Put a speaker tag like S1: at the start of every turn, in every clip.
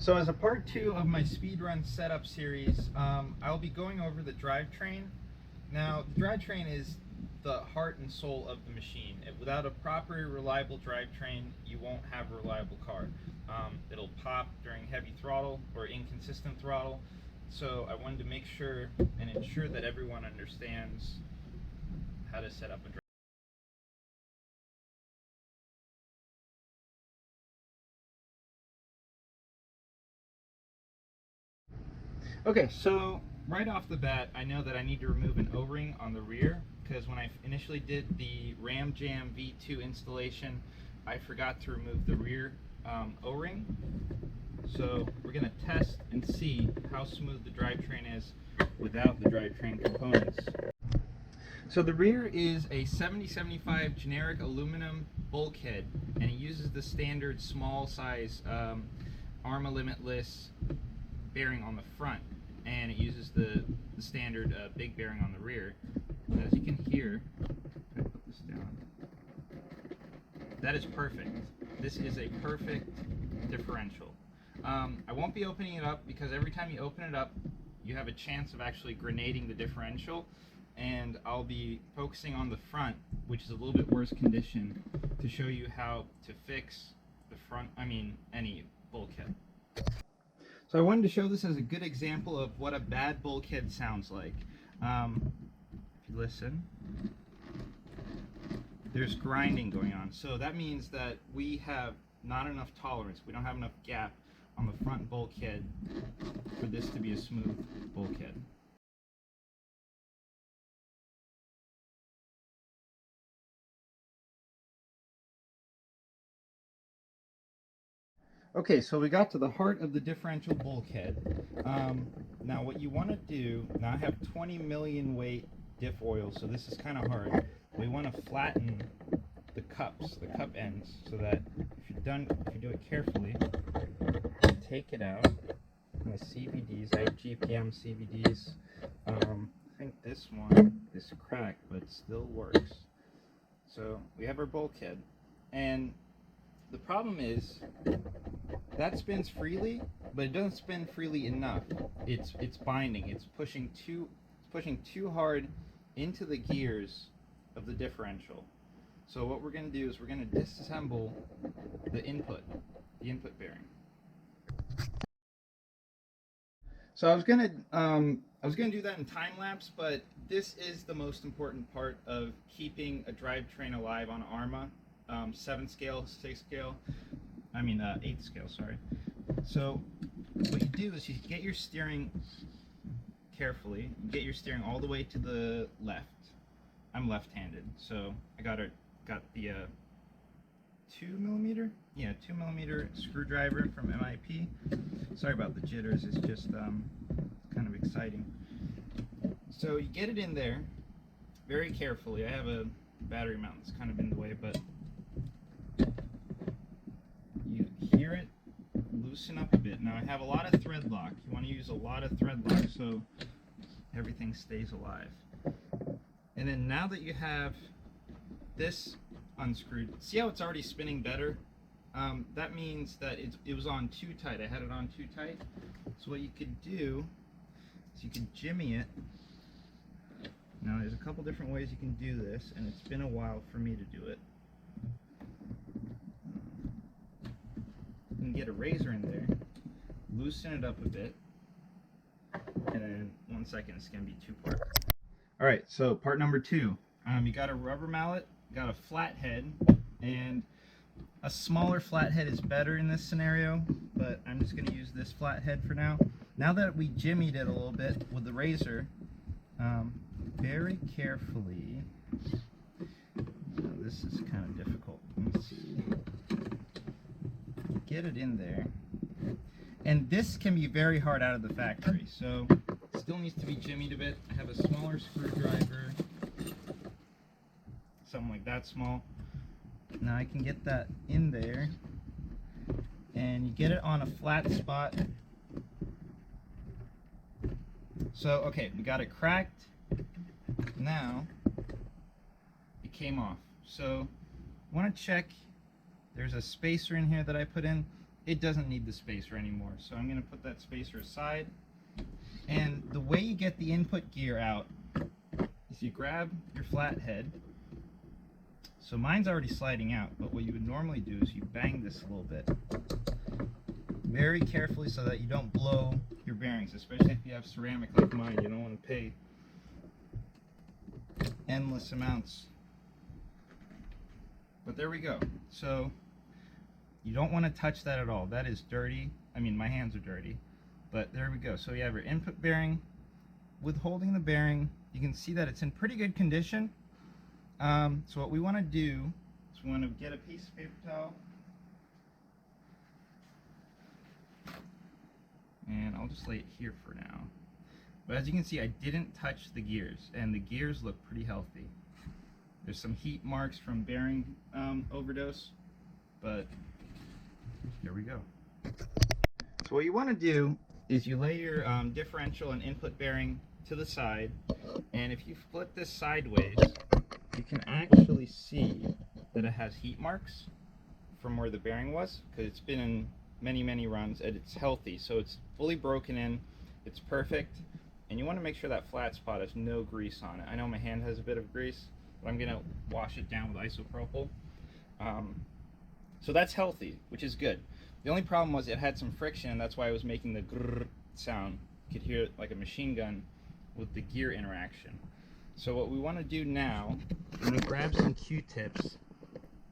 S1: So as a part 2 of my speedrun setup series, I'll be going over the drivetrain. Now, the drivetrain is the heart and soul of the machine. Without a proper, reliable drivetrain, you won't have a reliable car. It'll pop during heavy throttle or inconsistent throttle. So I wanted to make sure and ensure that everyone understands how to set up a drivetrain. Okay, so right off the bat, I know that I need to remove an O-ring on the rear because when I initially did the Ram Jam V2 installation, I forgot to remove the rear O-ring. So we're going to test and see how smooth the drivetrain is without the drivetrain components. So the rear is a 7075 generic aluminum bulkhead, and it uses the standard small size ARMA limitless bearing on the front, and it uses the standard big bearing on the rear. And as you can hear, if I put this down, that is perfect. This is a perfect differential. I won't be opening it up because every time you open it up, you have a chance of actually grenading the differential, and I'll be focusing on the front, which is a little bit worse condition, to show you how to fix the front, any bulkhead. So I wanted to show this as a good example of what a bad bulkhead sounds like. If you listen, there's grinding going on. So that means that we have not enough tolerance. We don't have enough gap on the front bulkhead for this to be a smooth bulkhead. Okay, so we got to the heart of the differential bulkhead. Now what you want to do, now I have 20 million weight diff oil, so this is kind of hard. We want to flatten the cups, the cup ends, so that if you do it carefully, you take it out. And the CVDs, I have GPM CVDs. I think this one is cracked, but it still works. So we have our bulkhead, and the problem is that spins freely, but it doesn't spin freely enough. It's binding. It's pushing too hard into the gears of the differential. So what we're going to do is we're going to disassemble the input bearing. So I was going to do that in time lapse, but this is the most important part of keeping a drivetrain alive on ARMA. 7th scale, 6th scale, 8th scale, sorry. So what you do is you get your steering carefully, get your steering all the way to the left. I'm left-handed, so I got the 2mm screwdriver from MIP. Sorry about the jitters, it's just kind of exciting. So you get it in there very carefully. I have a battery mount that's kind of in the way, but you hear it loosen up a bit. Now I have a lot of thread lock. You want to use a lot of thread lock so everything stays alive. And then now that you have this unscrewed, see how it's already spinning better? That means that it was on too tight. I had it on too tight. So what you could do is you could jimmy it. Now there's a couple different ways you can do this, and it's been a while for me to do it. You can get a razor in there, loosen it up a bit, and then 1 second, it's going to be 2 parts. Alright, so part number 2. You got a rubber mallet, got a flathead, and a smaller flathead is better in this scenario, but I'm just going to use this flathead for now. Now that we jimmied it a little bit with the razor, very carefully, this is kind of difficult, let's see, get it in there, and this can be very hard out of the factory, so it still needs to be jimmied a bit. I have a smaller screwdriver, something like that small. Now I can get that in there, and you get it on a flat spot. So okay, we got it cracked. Now it came off. So I want to check, there's a spacer in here that I put in. it doesn't need the spacer anymore. So I'm going to put that spacer aside. And the way you get the input gear out is you grab your flathead. So mine's already sliding out, but what you would normally do is you bang this a little bit. Very carefully so that you don't blow your bearings, especially if you have ceramic like mine. You don't want to pay endless amounts. But there we go. So you don't want to touch that at all. That is dirty. I mean, my hands are dirty. But there we go. So you have your input bearing. With holding the bearing, you can see that it's in pretty good condition. So what we want to do is we want to get a piece of paper towel. And I'll just lay it here for now. But as you can see, I didn't touch the gears, and the gears look pretty healthy. There's some heat marks from bearing overdose, but here we go. So what you want to do is you lay your differential and input bearing to the side, and if you flip this sideways, you can actually see that it has heat marks from where the bearing was, because it's been in many runs, and it's healthy. So it's fully broken in, it's perfect, and you want to make sure that flat spot has no grease on it. I know my hand has a bit of grease, but I'm going to wash it down with isopropyl. So that's healthy, which is good. The only problem was it had some friction, and that's why I was making the grrr sound. You could hear it like a machine gun with the gear interaction. So what we want to do now, we're going to grab some Q-tips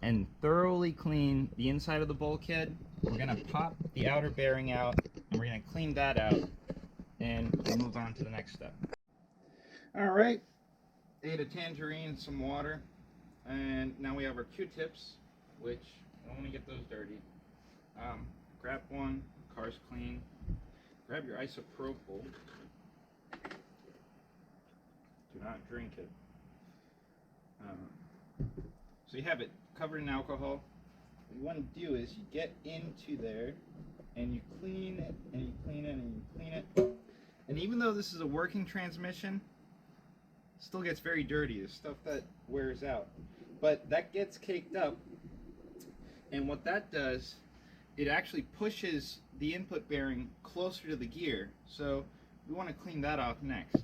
S1: and thoroughly clean the inside of the bulkhead. We're going to pop the outer bearing out, and we're going to clean that out, and we'll move on to the next step. Alright, ate a tangerine and some water, and now we have our Q-tips, which I don't want to get those dirty. Grab one, car's clean. Grab your isopropyl. Do not drink it. So you have it covered in alcohol. What you want to do is you get into there and you clean it and you clean it and you clean it. And even though this is a working transmission, it still gets very dirty. There's stuff that wears out. But that gets caked up, and what that does, it actually pushes the input bearing closer to the gear. So we want to clean that off next.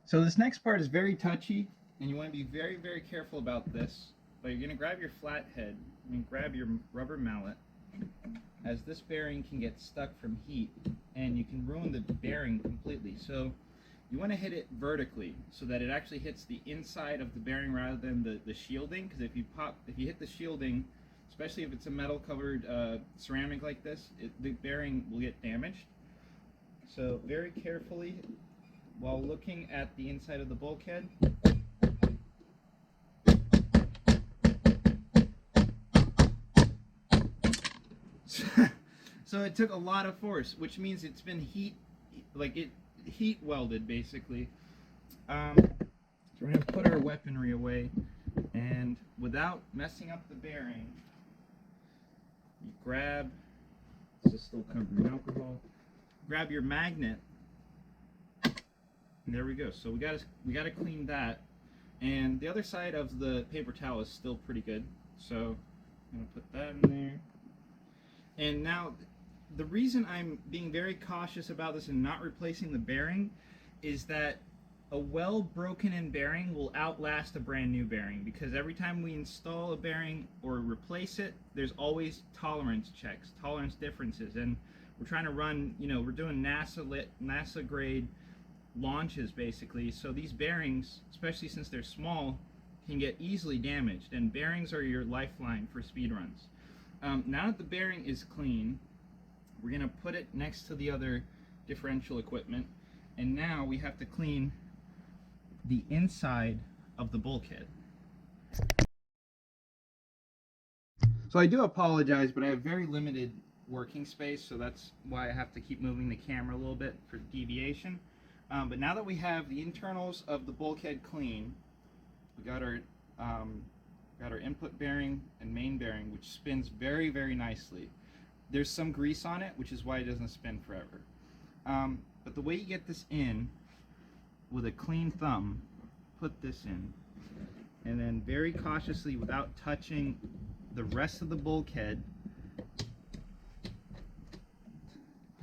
S1: So this next part is very touchy, and you want to be very careful about this. But you're going to grab your flathead and grab your rubber mallet, as this bearing can get stuck from heat and you can ruin the bearing completely. So you want to hit it vertically so that it actually hits the inside of the bearing rather than the shielding, because if you hit the shielding, especially if it's a metal covered ceramic like this, the bearing will get damaged. So very carefully, while looking at the inside of the bulkhead, so it took a lot of force, which means it's been heat welded basically. So we're going to put our weaponry away, and without messing up the bearing, you grab, this is still covered in alcohol, grab your magnet, and there we go. So we gotta clean that, and the other side of the paper towel is still pretty good, so I'm going to put that in there. And now the reason I'm being very cautious about this and not replacing the bearing is that a well broken in bearing will outlast a brand new bearing, because every time we install a bearing or replace it, there's always tolerance checks, tolerance differences, and we're trying to run, we're doing NASA grade launches basically, so these bearings, especially since they're small, can get easily damaged, and bearings are your lifeline for speed runs. Now that the bearing is clean, we're going to put it next to the other differential equipment, and now we have to clean the inside of the bulkhead. So I do apologize, but I have very limited working space, so that's why I have to keep moving the camera a little bit for deviation. But now that we have the internals of the bulkhead clean, we got our input bearing and main bearing, which spins very nicely. There's some grease on it, which is why it doesn't spin forever. But the way you get this in, with a clean thumb, put this in, and then very cautiously, without touching the rest of the bulkhead,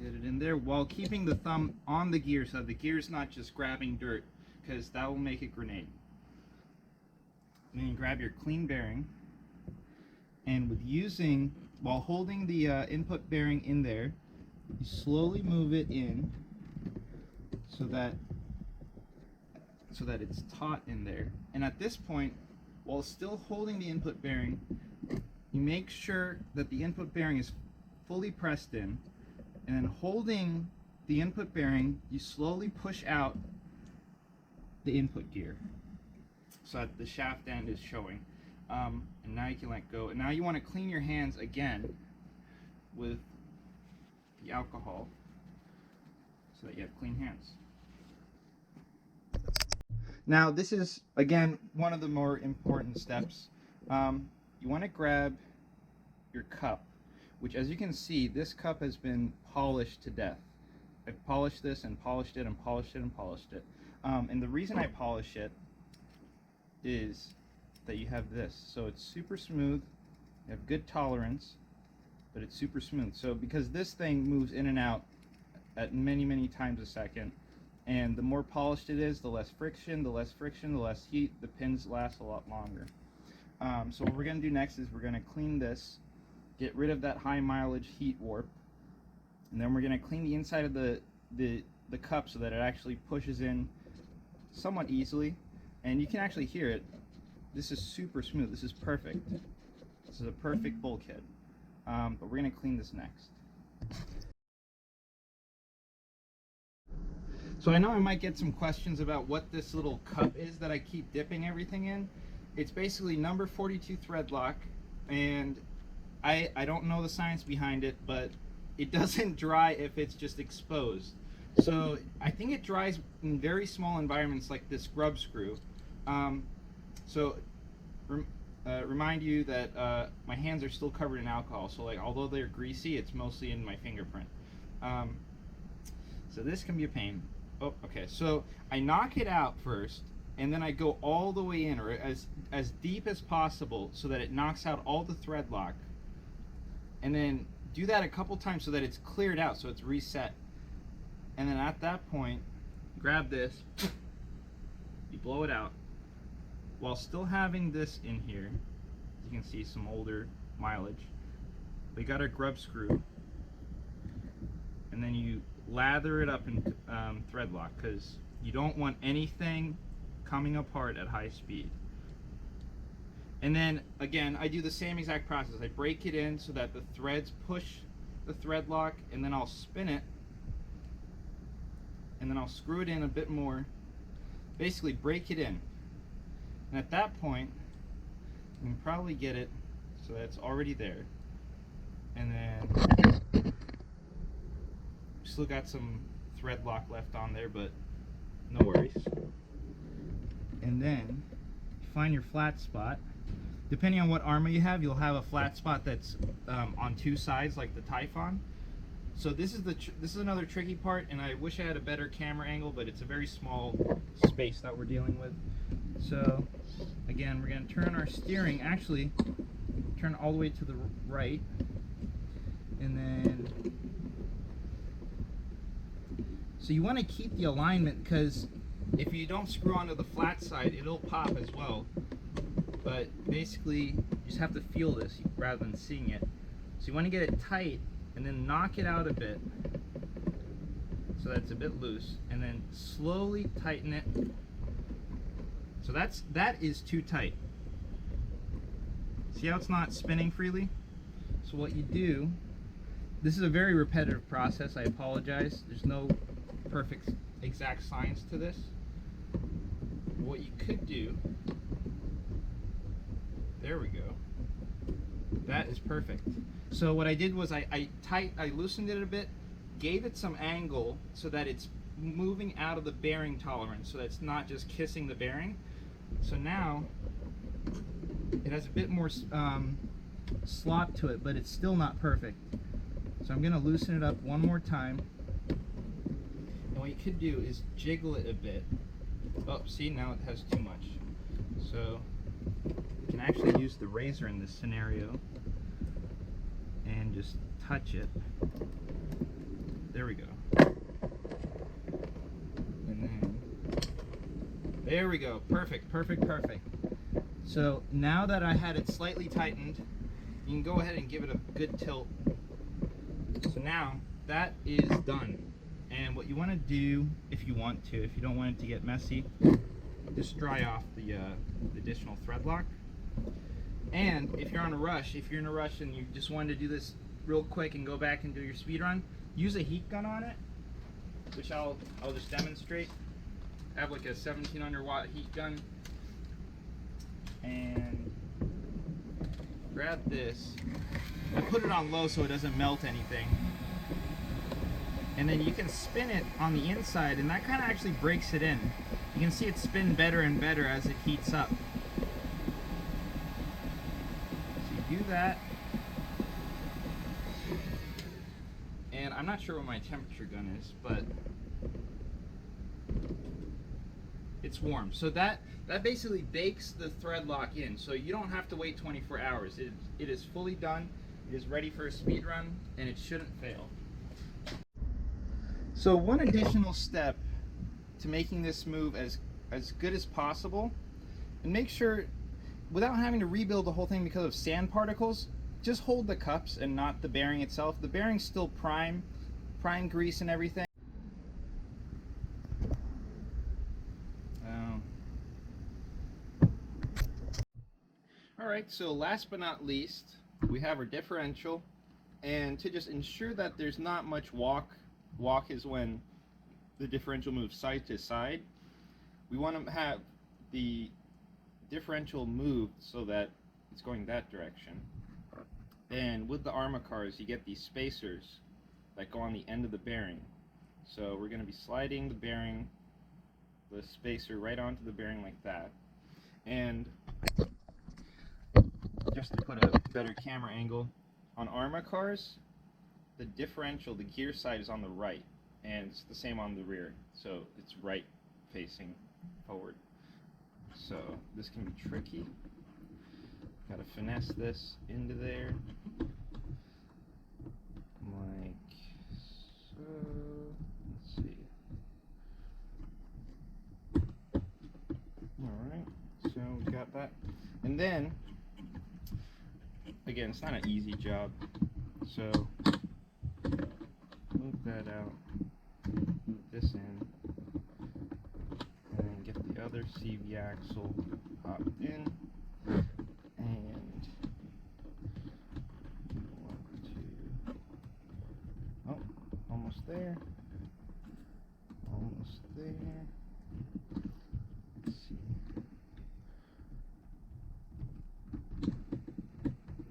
S1: get it in there while keeping the thumb on the gear so the gear's not just grabbing dirt, because that will make it grenade. And then you grab your clean bearing, and while holding the input bearing in there, you slowly move it in so that it's taut in there. And at this point, while still holding the input bearing, you make sure that the input bearing is fully pressed in, and then holding the input bearing, you slowly push out the input gear so that the shaft end is showing. And now you can let go. And now you want to clean your hands again with the alcohol so that you have clean hands. Now this is, again, one of the more important steps. You want to grab your cup, which, as you can see, this cup has been polished to death. I've polished this and polished it and polished it and polished it. And the reason I polish it is that you have this. So it's super smooth, you have good tolerance, but it's super smooth. So because this thing moves in and out at many times a second, and the more polished it is, the less friction, the less heat, the pins last a lot longer. So what we're going to do next is we're going to clean this, get rid of that high mileage heat warp, and then we're going to clean the inside of the cup so that it actually pushes in somewhat easily, and you can actually hear it. This is super smooth. This is perfect. This is a perfect bulkhead. But we're going to clean this next. So I know I might get some questions about what this little cup is that I keep dipping everything in. It's basically number 42 thread lock, and I don't know the science behind it, but it doesn't dry if it's just exposed. So I think it dries in very small environments like this grub screw. Remind you that my hands are still covered in alcohol, so like although they're greasy, it's mostly in my fingerprint. So this can be a pain. Oh, okay. So I knock it out first, and then I go all the way in, or as deep as possible, so that it knocks out all the thread lock. And then do that a couple times so that it's cleared out, so it's reset. And then at that point, grab this, you blow it out, while still having this in here. You can see some older mileage. We got our grub screw, and then you lather it up in thread lock, because you don't want anything coming apart at high speed. And then again, I do the same exact process. I break it in so that the threads push the thread lock, and then I'll spin it, and then I'll screw it in a bit more, basically break it in. And at that point, you can probably get it so that it's already there. And then still got some thread lock left on there, but no worries. And then you find your flat spot. Depending on what armor you have, you'll have a flat spot that's on two sides, like the Typhon. So this is another tricky part, and I wish I had a better camera angle, but it's a very small space that we're dealing with. So again, we're going to turn our steering, actually turn all the way to the right, and then so you want to keep the alignment, because if you don't screw onto the flat side, it'll pop as well. But basically, you just have to feel this rather than seeing it. So you want to get it tight, and then knock it out a bit so that it's a bit loose, and then slowly tighten it. So that is too tight. See how it's not spinning freely? So what you do, this is a very repetitive process, I apologize. There's no perfect exact science to this. What you could do, there we go. That is perfect. So what I did was I loosened it a bit, gave it some angle so that it's moving out of the bearing tolerance, so that it's not just kissing the bearing. So now it has a bit more slop to it, but it's still not perfect. So I'm going to loosen it up one more time. And what you could do is jiggle it a bit. Oh, see, now it has too much. So can actually use the razor in this scenario and just touch it. There we go. And then, there we go. Perfect, perfect, perfect. So now that I had it slightly tightened, you can go ahead and give it a good tilt. So now that is done. And what you want to do, if you want to, if you don't want it to get messy, just dry off the additional thread lock. And if you're in a rush and you just wanted to do this real quick and go back and do your speed run, use a heat gun on it, which I'll just demonstrate. I have like a 1700 watt heat gun, and grab this. I put it on low so it doesn't melt anything. And then you can spin it on the inside, and that kind of actually breaks it in. You can see it spin better and better as it heats up. So you do that. And I'm not sure what my temperature gun is, but it's warm. So that basically bakes the thread lock in. So you don't have to wait 24 hours. It is fully done. It is ready for a speed run, and it shouldn't fail. So one additional step to making this move as good as possible, and make sure, without having to rebuild the whole thing because of sand particles, just hold the cups and not the bearing itself. The bearing's still prime grease and everything. Alright, so last but not least, we have our differential, and to just ensure that there's not much walk is when the differential moves side to side. We want to have the differential moved so that it's going that direction. And with the Arma cars, you get these spacers that go on the end of the bearing. So we're going to be sliding the spacer right onto the bearing like that. And just to put a better camera angle, on Arma cars, the differential, the gear side is on the right, and it's the same on the rear, so it's right facing forward. So this can be tricky. Gotta finesse this into there, like so. Let's see. Alright, so we got that. And then, again, it's not an easy job, so move that out, move this in, and then get the other CV axle popped in, and almost there, almost there. Let's see.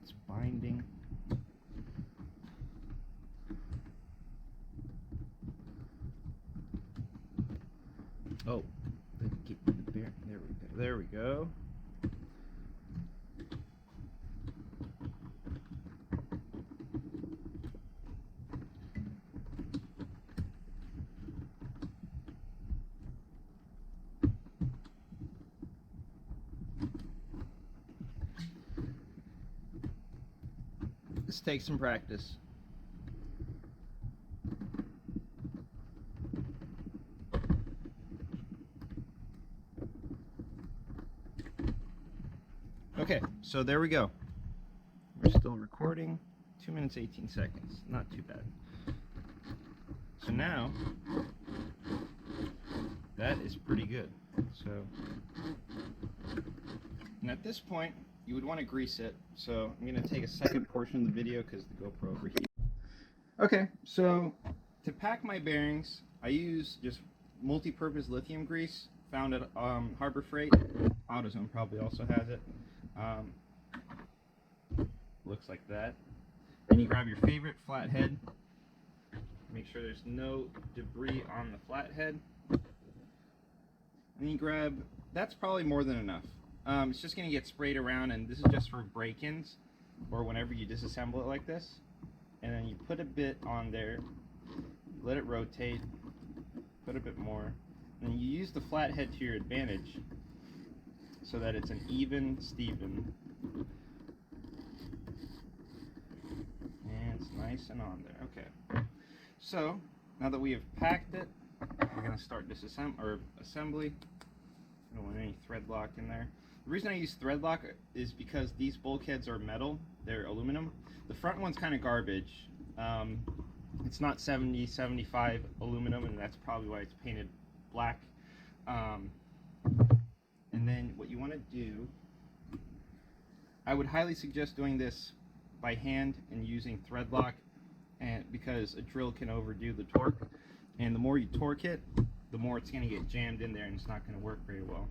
S1: It's binding. Oh, the bear. There we go. This takes some practice. Okay, so there we go. We're still recording. 2 minutes 18 seconds. Not too bad. So now, that is pretty good. So, and at this point, you would want to grease it. So I'm going to take a second portion of the video because the GoPro overheated. Okay, so to pack my bearings, I use just multi-purpose lithium grease found at Harbor Freight. AutoZone probably also has it. Looks like that. Then you grab your favorite flathead. Make sure there's no debris on the flathead. And you grab, that's probably more than enough. It's just going to get sprayed around, and this is just for break-ins or whenever you disassemble it like this. And then you put a bit on there, let it rotate, put a bit more, and you use the flathead to your advantage. so that it's an even Steven. And it's nice and on there. Okay. So now that we have packed it, we're going to start assembly. I don't want any thread lock in there. The reason I use thread lock is because these bulkheads are metal, they're aluminum. The front one's kind of garbage. It's not 70-75 aluminum, and that's probably why it's painted black. And then what you want to do, I would highly suggest doing this by hand and using thread lock, and because a drill can overdo the torque, and the more you torque it, the more it's going to get jammed in there and it's not going to work very well.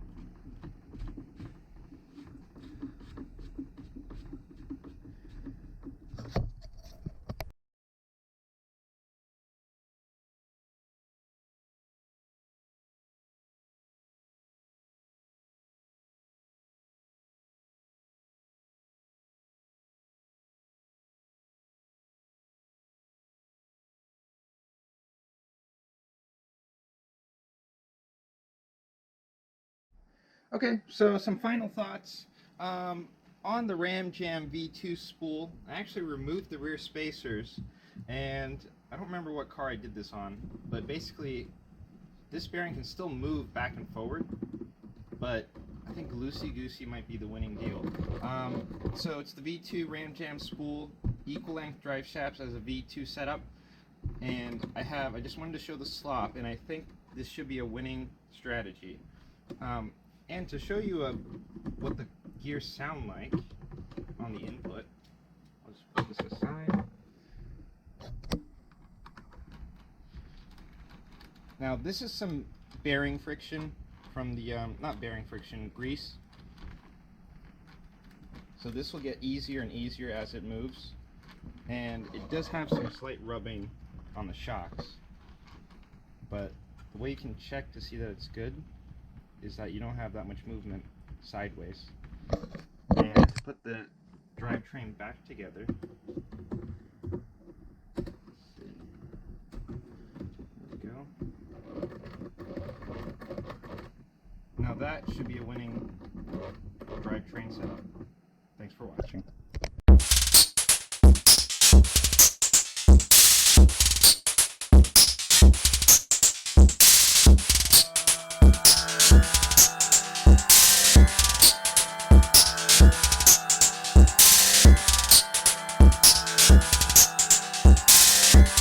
S1: Okay, so some final thoughts. On the Ram Jam V2 spool, I actually removed the rear spacers, and I don't remember what car I did this on, but basically this bearing can still move back and forward, but I think loosey-goosey might be the winning deal. So it's the V2 Ram Jam spool, equal length drive shafts as a V2 setup, and I just wanted to show the slop, and I think this should be a winning strategy. And to show you what the gears sound like on the input, I'll just put this aside. Now this is some bearing friction from the, not bearing friction, grease. So this will get easier and easier as it moves. And it does have some slight rubbing on the shocks. But the way you can check to see that it's good is that you don't have that much movement sideways. And to put the drivetrain back together, let's see. There we go. Now that should be a winning drivetrain setup. Thanks for watching.